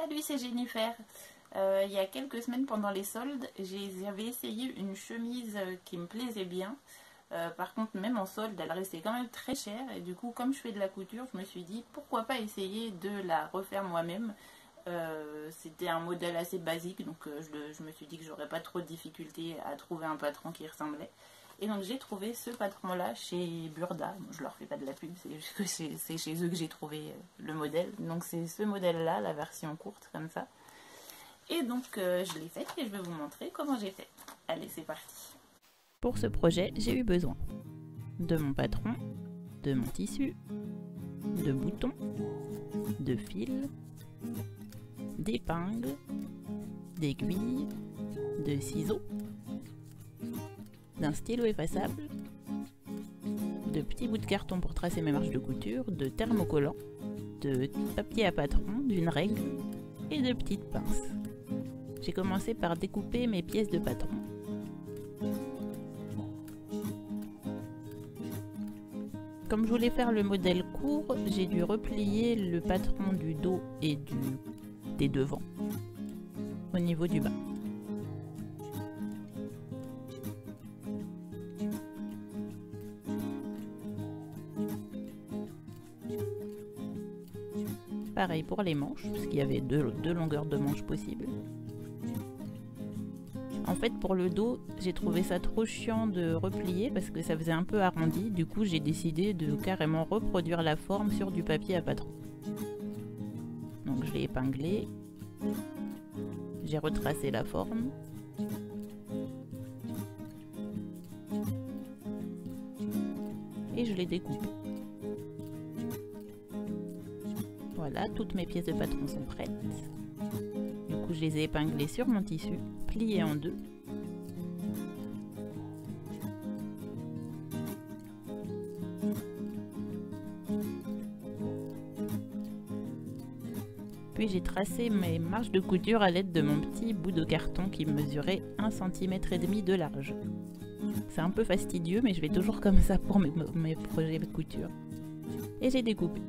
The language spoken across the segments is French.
Salut, c'est Jennifer. Il y a quelques semaines pendant les soldes, j'avais essayé une chemise qui me plaisait bien. Par contre, même en solde, elle restait quand même très chère. Et du coup, comme je fais de la couture, je me suis dit pourquoi pas essayer de la refaire moi-même. C'était un modèle assez basique, donc je me suis dit que j'aurais pas trop de difficultés à trouver un patron qui ressemblait. Et donc j'ai trouvé ce patron-là chez Burda. Je leur fais pas de la pub, c'est juste que c'est chez eux que j'ai trouvé le modèle. Donc c'est ce modèle-là, la version courte comme ça. Et donc je l'ai fait et je vais vous montrer comment j'ai fait. Allez, c'est parti. Pour ce projet, j'ai eu besoin de mon patron, de mon tissu, de boutons, de fil, d'épingles, d'aiguilles, de ciseaux, d'un stylo effaçable, de petits bouts de carton pour tracer mes marches de couture, de thermocollants, de papier à patron, d'une règle et de petites pinces. J'ai commencé par découper mes pièces de patron. Comme je voulais faire le modèle court, j'ai dû replier le patron du dos et des devants au niveau du bas. Pareil pour les manches, parce qu'il y avait deux longueurs de manches possibles. En fait, pour le dos, j'ai trouvé ça trop chiant de replier parce que ça faisait un peu arrondi. Du coup, j'ai décidé de carrément reproduire la forme sur du papier à patron. Donc, je l'ai épinglé. J'ai retracé la forme. Et je l'ai découpé. Voilà, toutes mes pièces de patron sont prêtes. Du coup, je les ai épinglées sur mon tissu, pliées en deux. Puis j'ai tracé mes marches de couture à l'aide de mon petit bout de carton qui mesurait 1,5 cm de large. C'est un peu fastidieux, mais je vais toujours comme ça pour mes projets de couture. Et j'ai découpé.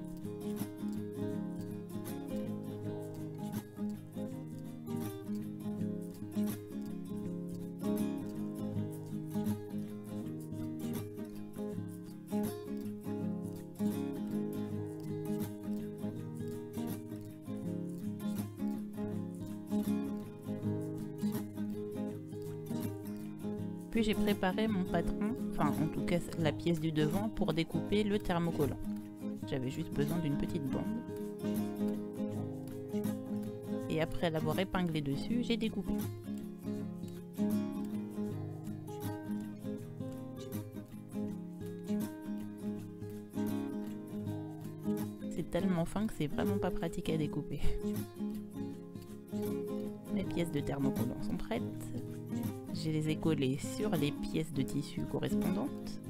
Puis j'ai préparé mon patron, enfin en tout cas la pièce du devant, pour découper le thermocollant. J'avais juste besoin d'une petite bande. Et après l'avoir épinglé dessus, j'ai découpé. C'est tellement fin que c'est vraiment pas pratique à découper. Mes pièces de thermocollant sont prêtes. Je les ai collées sur les pièces de tissu correspondantes.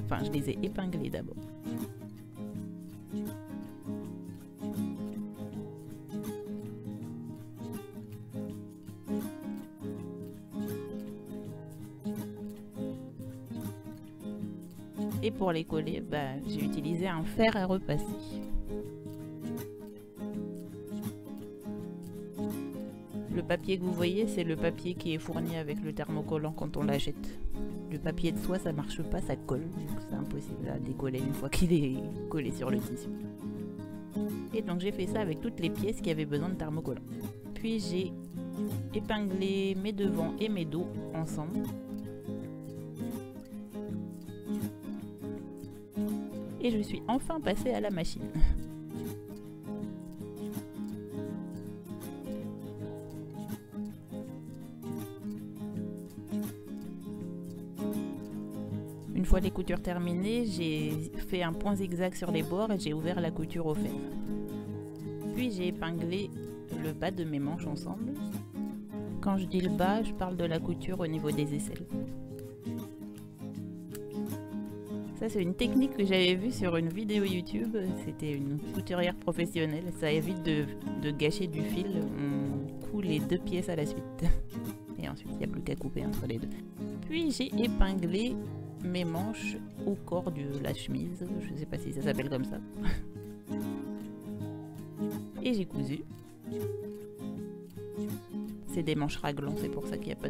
Enfin, je les ai épinglées d'abord. Et pour les coller, j'ai utilisé un fer à repasser. Le papier que vous voyez, c'est le papier qui est fourni avec le thermocollant quand on l'achète. Le papier de soie, ça marche pas, ça colle. Donc c'est impossible à décoller une fois qu'il est collé sur le tissu. Et donc j'ai fait ça avec toutes les pièces qui avaient besoin de thermocollant. Puis j'ai épinglé mes devants et mes dos ensemble. Et je suis enfin passée à la machine. Une fois les coutures terminées, j'ai fait un point zigzag sur les bords et j'ai ouvert la couture au fer. Puis j'ai épinglé le bas de mes manches ensemble. Quand je dis le bas, je parle de la couture au niveau des aisselles. Ça, c'est une technique que j'avais vue sur une vidéo YouTube. C'était une couturière professionnelle. Ça évite de gâcher du fil. On coud les deux pièces à la suite. Et ensuite, il n'y a plus qu'à couper entre les deux. Puis j'ai épinglé mes manches au corps de la chemise, je sais pas si ça s'appelle comme ça. Et j'ai cousu. C'est des manches raglan, c'est pour ça qu'il n'y a pas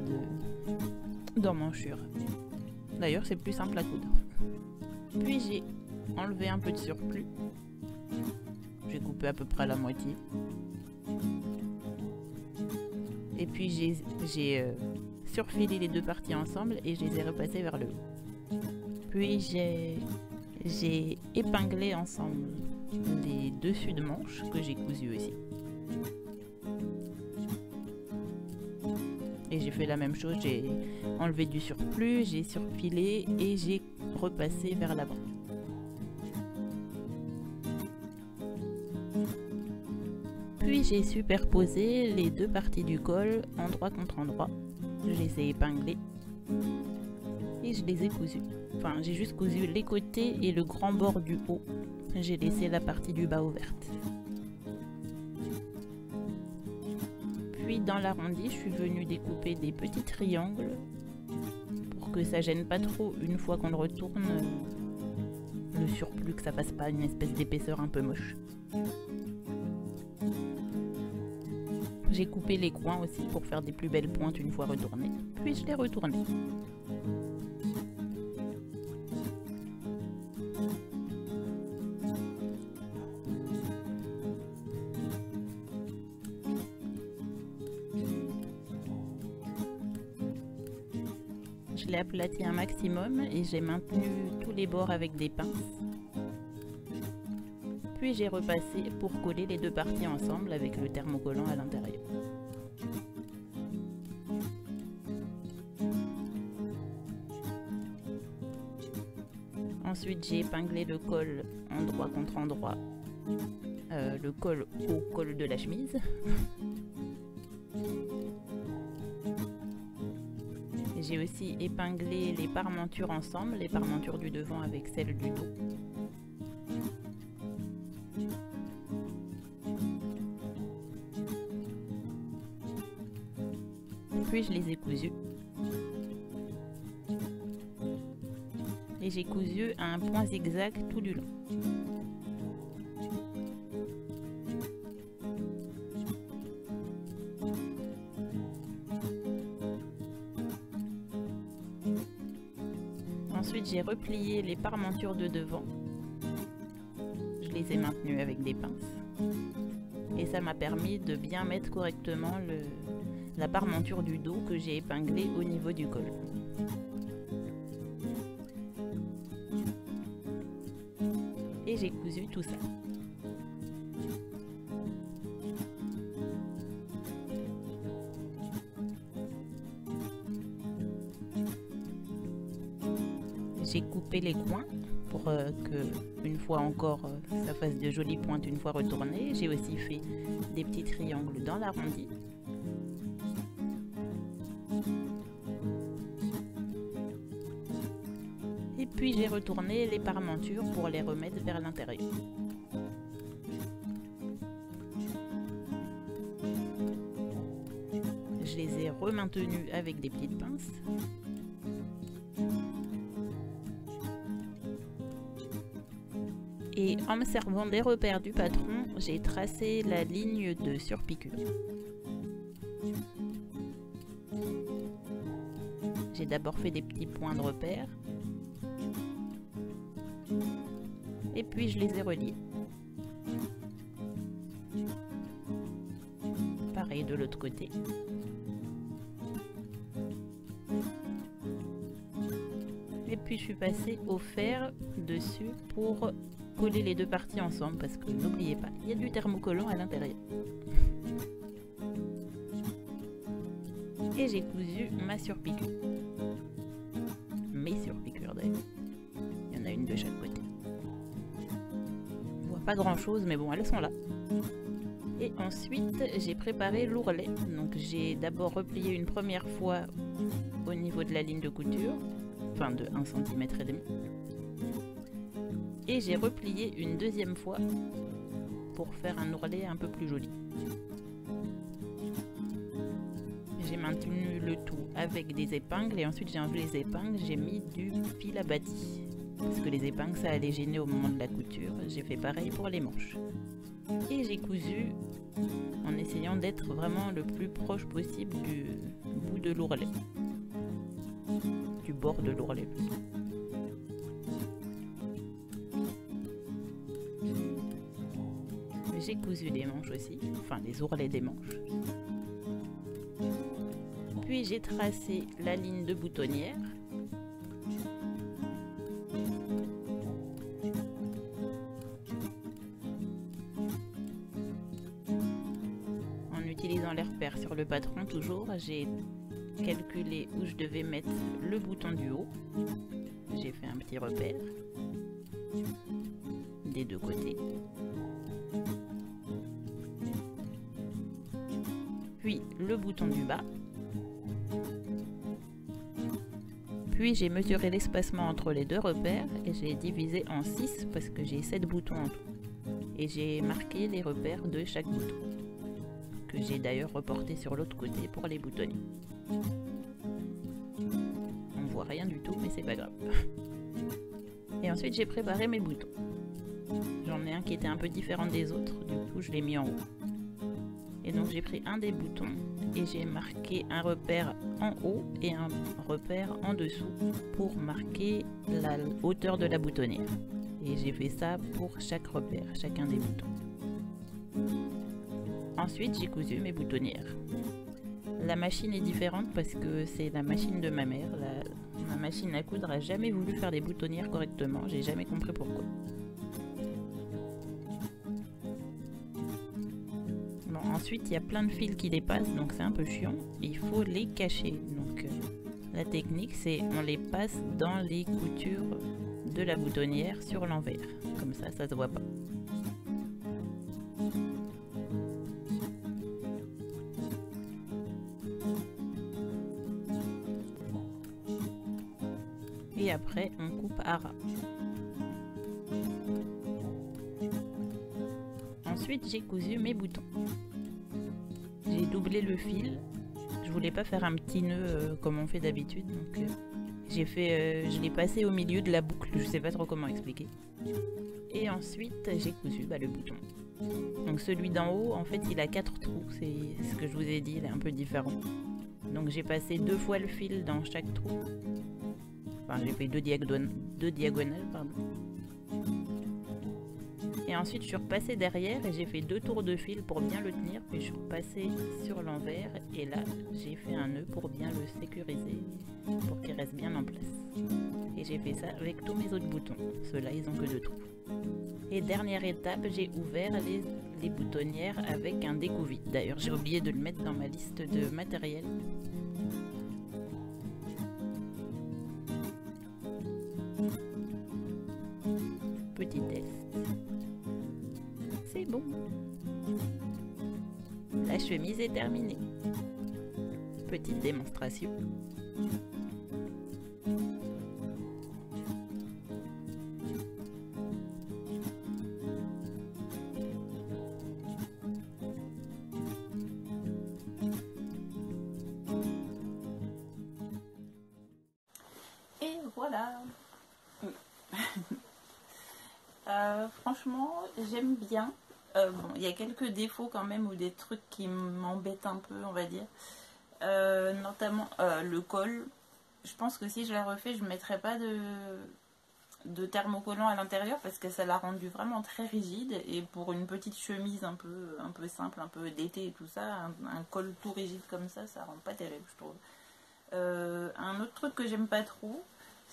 d'emmanchure. D'ailleurs, c'est plus simple à coudre. Puis j'ai enlevé un peu de surplus. J'ai coupé à peu près la moitié. Et puis j'ai surfilé les deux parties ensemble et je les ai repassées vers le haut. Puis j'ai épinglé ensemble les dessus de manches que j'ai cousus aussi. Et j'ai fait la même chose, j'ai enlevé du surplus, j'ai surfilé et j'ai repassé vers l'avant. Puis j'ai superposé les deux parties du col endroit contre endroit. Je les ai épinglées et je les ai cousus. Enfin, j'ai juste cousu les côtés et le grand bord du haut. J'ai laissé la partie du bas ouverte. Puis dans l'arrondi, je suis venue découper des petits triangles pour que ça gêne pas trop une fois qu'on le retourne le surplus, que ça fasse pas une espèce d'épaisseur un peu moche. J'ai coupé les coins aussi pour faire des plus belles pointes une fois retournées, puis je les retourne. Je l'ai aplati un maximum et j'ai maintenu tous les bords avec des pinces. Puis j'ai repassé pour coller les deux parties ensemble avec le thermocollant à l'intérieur. Ensuite j'ai épinglé le col endroit contre endroit, le col au col de la chemise. J'ai aussi épinglé les parmentures ensemble, les parmentures du devant avec celles du dos. Puis je les ai cousus. Et j'ai cousu à un point zigzag tout du long. Ensuite, j'ai replié les parmentures de devant. Je les ai maintenues avec des pinces. Et ça m'a permis de bien mettre correctement la parmenture du dos que j'ai épinglée au niveau du col. Et j'ai cousu tout ça. J'ai coupé les coins pour que, une fois encore, ça fasse de jolies pointes une fois retournées. J'ai aussi fait des petits triangles dans l'arrondi. Et puis j'ai retourné les parmentures pour les remettre vers l'intérieur. Je les ai remaintenues avec des petites pinces. Et en me servant des repères du patron, j'ai tracé la ligne de surpiqûre. J'ai d'abord fait des petits points de repère. Et puis je les ai reliés. Pareil de l'autre côté. Et puis je suis passée au fer dessus pour coller les deux parties ensemble parce que n'oubliez pas, il y a du thermocollant à l'intérieur. Et j'ai cousu ma surpiqûre. Mes surpiqûres d'ailleurs. Il y en a une de chaque côté. On voit pas grand chose mais bon, elles sont là. Et ensuite j'ai préparé l'ourlet. Donc j'ai d'abord replié une première fois au niveau de la ligne de couture, enfin de 1,5 cm. Et j'ai replié une deuxième fois pour faire un ourlet un peu plus joli. J'ai maintenu le tout avec des épingles et ensuite j'ai enlevé les épingles, j'ai mis du fil à bâti. Parce que les épingles ça allait gêner au moment de la couture, j'ai fait pareil pour les manches. Et j'ai cousu en essayant d'être vraiment le plus proche possible du bout de l'ourlet, du bord de l'ourlet. J'ai cousu les manches aussi, enfin les ourlets des manches. Puis j'ai tracé la ligne de boutonnière. En utilisant les repères sur le patron toujours, j'ai calculé où je devais mettre le bouton du haut. J'ai fait un petit repère des deux côtés. Puis le bouton du bas. Puis j'ai mesuré l'espacement entre les deux repères et j'ai divisé en 6 parce que j'ai 7 boutons en tout. Et j'ai marqué les repères de chaque bouton, que j'ai d'ailleurs reporté sur l'autre côté pour les boutonniers. On voit rien du tout, mais c'est pas grave. Et ensuite j'ai préparé mes boutons. J'en ai un qui était un peu différent des autres, du coup je l'ai mis en haut. Et donc j'ai pris un des boutons et j'ai marqué un repère en haut et un repère en dessous pour marquer la hauteur de la boutonnière. Et j'ai fait ça pour chaque repère, chacun des boutons. Ensuite j'ai cousu mes boutonnières. La machine est différente parce que c'est la machine de ma mère. Ma machine à coudre n'a jamais voulu faire des boutonnières correctement, j'ai jamais compris pourquoi. Ensuite, il y a plein de fils qui dépassent, donc c'est un peu chiant. Il faut les cacher. Donc, la technique, c'est on les passe dans les coutures de la boutonnière sur l'envers. Comme ça, ça se voit pas. Et après, on coupe à ras. Ensuite, j'ai cousu mes boutons. J'ai doublé le fil. Je voulais pas faire un petit nœud comme on fait d'habitude, donc je l'ai passé au milieu de la boucle. Je sais pas trop comment expliquer. Et ensuite, j'ai cousu le bouton. Donc celui d'en haut, en fait, il a 4 trous. C'est ce que je vous ai dit, il est un peu différent. Donc j'ai passé 2 fois le fil dans chaque trou. Enfin, j'ai fait deux diagonales, pardon. Et ensuite je suis repassée derrière et j'ai fait 2 tours de fil pour bien le tenir, puis je suis repassée sur l'envers et là j'ai fait un nœud pour bien le sécuriser, pour qu'il reste bien en place. Et j'ai fait ça avec tous mes autres boutons, ceux-là ils ont que 2 trous. Et dernière étape, j'ai ouvert les boutonnières avec un découvite. D'ailleurs j'ai oublié de le mettre dans ma liste de matériel. Petit test. C'est bon. La chemise est terminée. Petite démonstration. Et voilà. Franchement, j'aime bien. Bon, il y a quelques défauts quand même ou des trucs qui m'embêtent un peu, on va dire. Notamment le col. Je pense que si je la refais, je ne mettrai pas de thermocollant à l'intérieur parce que ça l'a rendu vraiment très rigide. Et pour une petite chemise un peu simple, un peu d'été et tout ça, un col tout rigide comme ça rend pas terrible, je trouve. Un autre truc que j'aime pas trop,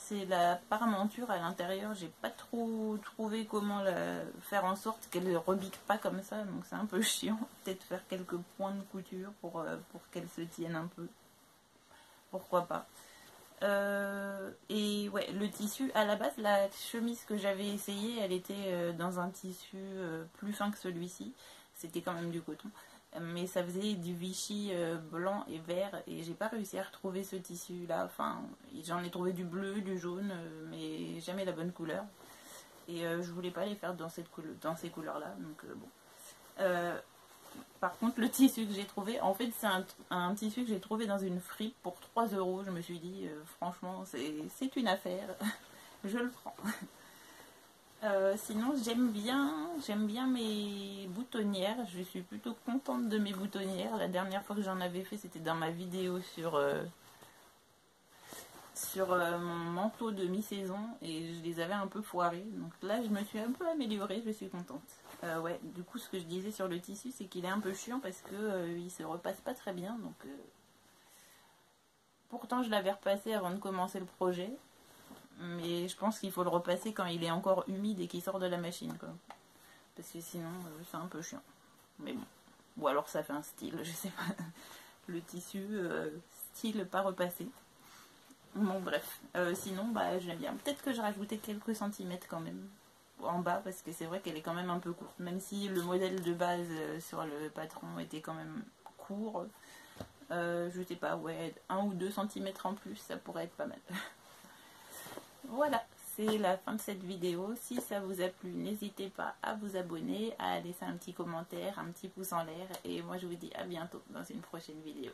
c'est la parmenture à l'intérieur. J'ai pas trop trouvé comment faire en sorte qu'elle ne rebique pas comme ça, donc c'est un peu chiant. Peut-être faire quelques points de couture pour qu'elle se tienne un peu. Pourquoi pas. Et ouais, le tissu, à la base, la chemise que j'avais essayée, elle était dans un tissu plus fin que celui-ci. C'était quand même du coton. Mais ça faisait du Vichy blanc et vert et j'ai pas réussi à retrouver ce tissu là. Enfin, j'en ai trouvé du bleu, du jaune, mais jamais la bonne couleur. Et je voulais pas les faire dans ces couleurs là, donc bon. Par contre, le tissu que j'ai trouvé, en fait, c'est un tissu que j'ai trouvé dans une fripe pour 3 €. Je me suis dit, franchement, c'est une affaire, je le prends. Sinon j'aime bien mes boutonnières. Je suis plutôt contente de mes boutonnières. La dernière fois que j'en avais fait, c'était dans ma vidéo sur mon manteau de mi-saison et je les avais un peu foirés. Donc là, je me suis un peu améliorée, je suis contente. Ouais, du coup, ce que je disais sur le tissu, c'est qu'il est un peu chiant parce que il se repasse pas très bien. Donc, pourtant, je l'avais repassé avant de commencer le projet. Mais je pense qu'il faut le repasser quand il est encore humide et qu'il sort de la machine, quoi. Parce que sinon, c'est un peu chiant. Mais bon. Ou alors ça fait un style, je sais pas. Le tissu, style pas repassé. Bon, bref. Sinon, bah, j'aime bien. Peut-être que je rajoutais quelques centimètres quand même en bas, parce que c'est vrai qu'elle est quand même un peu courte. Même si le modèle de base sur le patron était quand même court. Je sais pas, ouais, 1 ou 2 centimètres en plus, ça pourrait être pas mal. Voilà, c'est la fin de cette vidéo. Si ça vous a plu, n'hésitez pas à vous abonner, à laisser un petit commentaire, un petit pouce en l'air. Et moi, je vous dis à bientôt dans une prochaine vidéo.